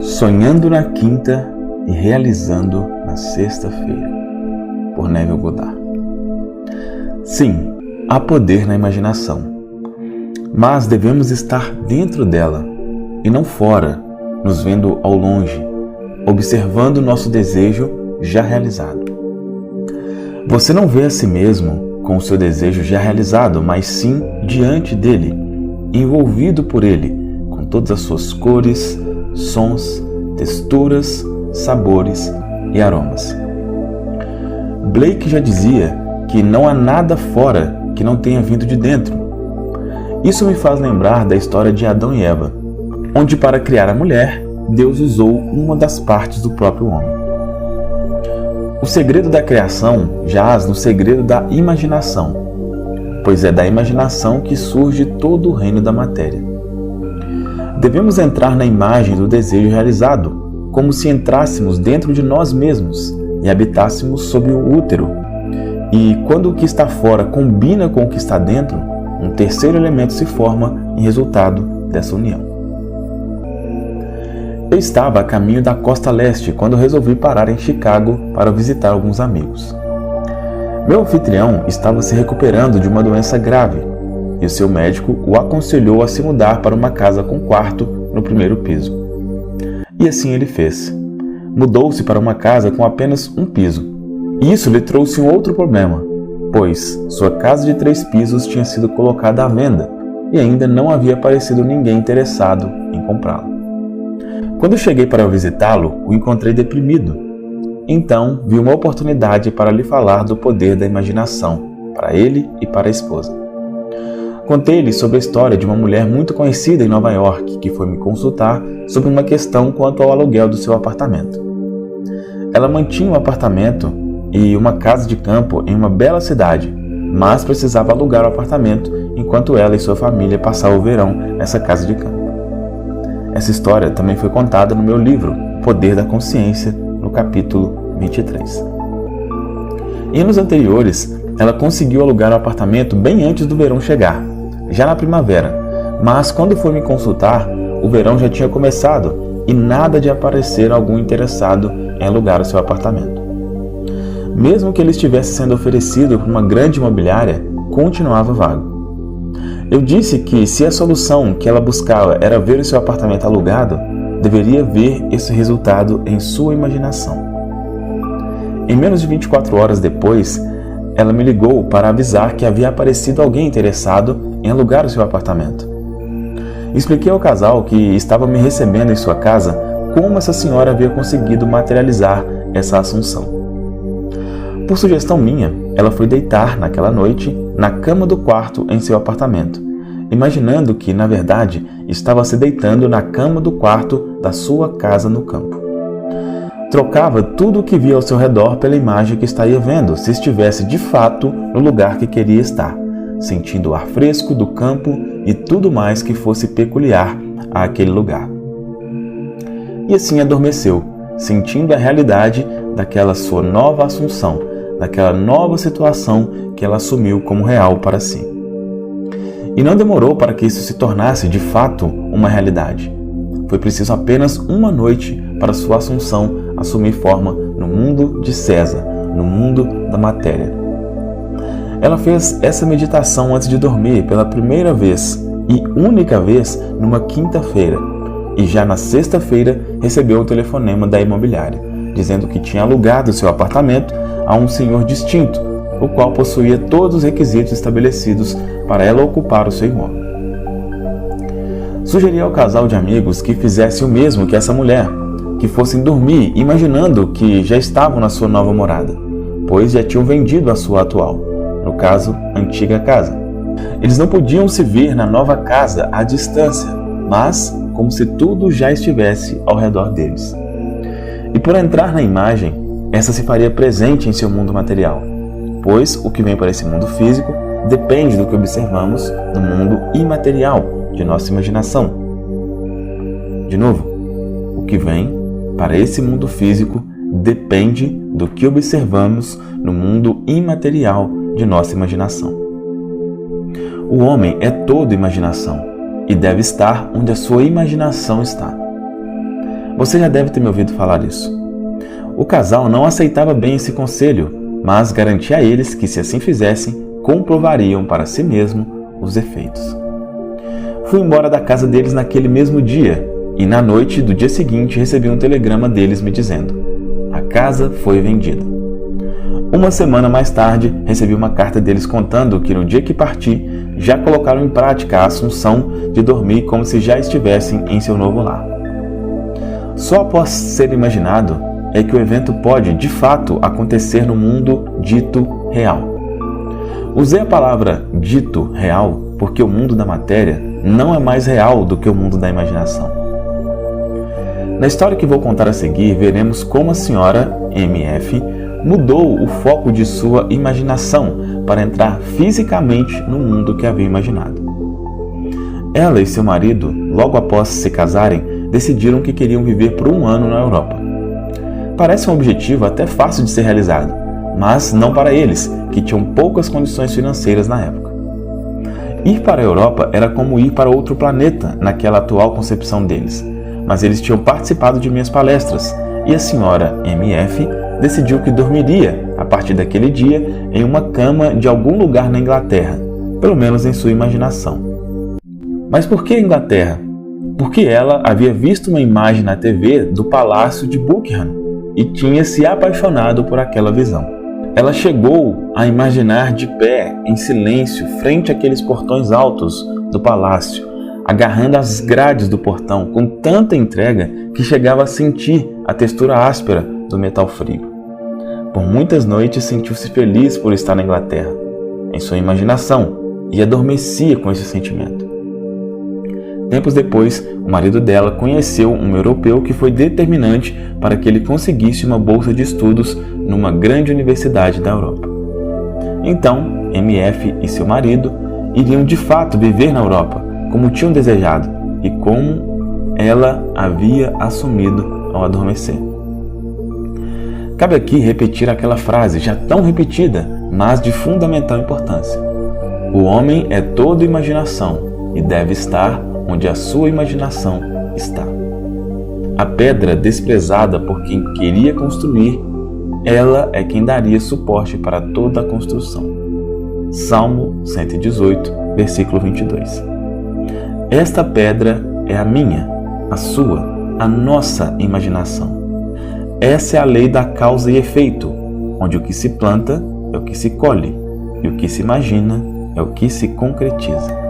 Sonhando na quinta e realizando na sexta-feira, por Neville Goddard. Sim, há poder na imaginação, mas devemos estar dentro dela e não fora, nos vendo ao longe, observando nosso desejo já realizado. Você não vê a si mesmo com o seu desejo já realizado, mas sim diante dele, envolvido por ele, com todas as suas cores, sons, texturas, sabores e aromas. Blake já dizia que não há nada fora que não tenha vindo de dentro. Isso me faz lembrar da história de Adão e Eva, onde para criar a mulher, Deus usou uma das partes do próprio homem. O segredo da criação jaz no segredo da imaginação, pois é da imaginação que surge todo o reino da matéria. Devemos entrar na imagem do desejo realizado, como se entrássemos dentro de nós mesmos e habitássemos sob o útero. E quando o que está fora combina com o que está dentro, um terceiro elemento se forma em resultado dessa união. Eu estava a caminho da costa leste quando resolvi parar em Chicago para visitar alguns amigos. Meu anfitrião estava se recuperando de uma doença grave e o seu médico o aconselhou a se mudar para uma casa com quarto no primeiro piso. E assim ele fez. Mudou-se para uma casa com apenas um piso. E isso lhe trouxe um outro problema, pois sua casa de 3 pisos tinha sido colocada à venda e ainda não havia aparecido ninguém interessado em comprá-la. Quando cheguei para visitá-lo, o encontrei deprimido. Então, vi uma oportunidade para lhe falar do poder da imaginação, para ele e para a esposa. Contei-lhe sobre a história de uma mulher muito conhecida em Nova York, que foi me consultar sobre uma questão quanto ao aluguel do seu apartamento. Ela mantinha um apartamento e uma casa de campo em uma bela cidade, mas precisava alugar o apartamento enquanto ela e sua família passavam o verão nessa casa de campo. Essa história também foi contada no meu livro, Poder da Consciência, no capítulo 23. Em anos anteriores, ela conseguiu alugar o apartamento bem antes do verão chegar, já na primavera, mas quando foi me consultar, o verão já tinha começado e nada de aparecer algum interessado em alugar o seu apartamento. Mesmo que ele estivesse sendo oferecido por uma grande imobiliária, continuava vago. Eu disse que se a solução que ela buscava era ver o seu apartamento alugado, deveria ver esse resultado em sua imaginação. Em menos de 24 horas depois, ela me ligou para avisar que havia aparecido alguém interessado em alugar o seu apartamento. Expliquei ao casal que estava me recebendo em sua casa como essa senhora havia conseguido materializar essa assunção. Por sugestão minha, ela foi deitar naquela noite na cama do quarto em seu apartamento, imaginando que, na verdade, estava se deitando na cama do quarto da sua casa no campo. Trocava tudo o que via ao seu redor pela imagem que estaria vendo se estivesse de fato no lugar que queria estar, sentindo o ar fresco do campo e tudo mais que fosse peculiar àquele lugar. E assim adormeceu, sentindo a realidade daquela sua nova assunção, daquela nova situação que ela assumiu como real para si. E não demorou para que isso se tornasse de fato uma realidade. Foi preciso apenas uma noite para sua assunção assumir forma no mundo de César, no mundo da matéria. Ela fez essa meditação antes de dormir pela primeira vez e única vez numa quinta-feira, e já na sexta-feira recebeu o telefonema da imobiliária, dizendo que tinha alugado seu apartamento a um senhor distinto, o qual possuía todos os requisitos estabelecidos para ela ocupar o seu imóvel. Sugeri ao casal de amigos que fizesse o mesmo que essa mulher, que fossem dormir imaginando que já estavam na sua nova morada, pois já tinham vendido a sua atual, no caso, antiga casa. Eles não podiam se ver na nova casa à distância, mas como se tudo já estivesse ao redor deles. E por entrar na imagem, essa se faria presente em seu mundo material, pois o que vem para esse mundo físico depende do que observamos no mundo imaterial de nossa imaginação. De novo, o que vem para esse mundo físico depende do que observamos no mundo imaterial de nossa imaginação. O homem é todo imaginação e deve estar onde a sua imaginação está. Você já deve ter me ouvido falar isso. O casal não aceitava bem esse conselho, mas garantia a eles que, se assim fizessem, comprovariam para si mesmo os efeitos. Fui embora da casa deles naquele mesmo dia e, na noite do dia seguinte, recebi um telegrama deles me dizendo: a casa foi vendida. Uma semana mais tarde, recebi uma carta deles contando que, no dia que parti, já colocaram em prática a assunção de dormir como se já estivessem em seu novo lar. Só após ser imaginado é que o evento pode, de fato, acontecer no mundo dito real. Usei a palavra dito real porque o mundo da matéria não é mais real do que o mundo da imaginação. Na história que vou contar a seguir, veremos como a senhora MF mudou o foco de sua imaginação para entrar fisicamente no mundo que havia imaginado. Ela e seu marido, logo após se casarem, decidiram que queriam viver por um ano na Europa. Parece um objetivo até fácil de ser realizado, mas não para eles, que tinham poucas condições financeiras na época. Ir para a Europa era como ir para outro planeta naquela atual concepção deles, mas eles tinham participado de minhas palestras e a senhora MF decidiu que dormiria, a partir daquele dia, em uma cama de algum lugar na Inglaterra, pelo menos em sua imaginação. Mas por que Inglaterra? Porque ela havia visto uma imagem na TV do Palácio de Buckingham e tinha se apaixonado por aquela visão. Ela chegou a imaginar de pé, em silêncio, frente àqueles portões altos do palácio, agarrando as grades do portão com tanta entrega que chegava a sentir a textura áspera do metal frio. Por muitas noites sentiu-se feliz por estar na Inglaterra, em sua imaginação, e adormecia com esse sentimento. Tempos depois, o marido dela conheceu um europeu que foi determinante para que ele conseguisse uma bolsa de estudos numa grande universidade da Europa. Então, MF e seu marido iriam de fato viver na Europa, como tinham desejado e como ela havia assumido ao adormecer. Cabe aqui repetir aquela frase já tão repetida, mas de fundamental importância. O homem é todo imaginação e deve estar onde a sua imaginação está. A pedra desprezada por quem queria construir, ela é quem daria suporte para toda a construção. Salmo 118, versículo 22. Esta pedra é a minha, a sua, a nossa imaginação. Essa é a lei da causa e efeito, onde o que se planta é o que se colhe, e o que se imagina é o que se concretiza.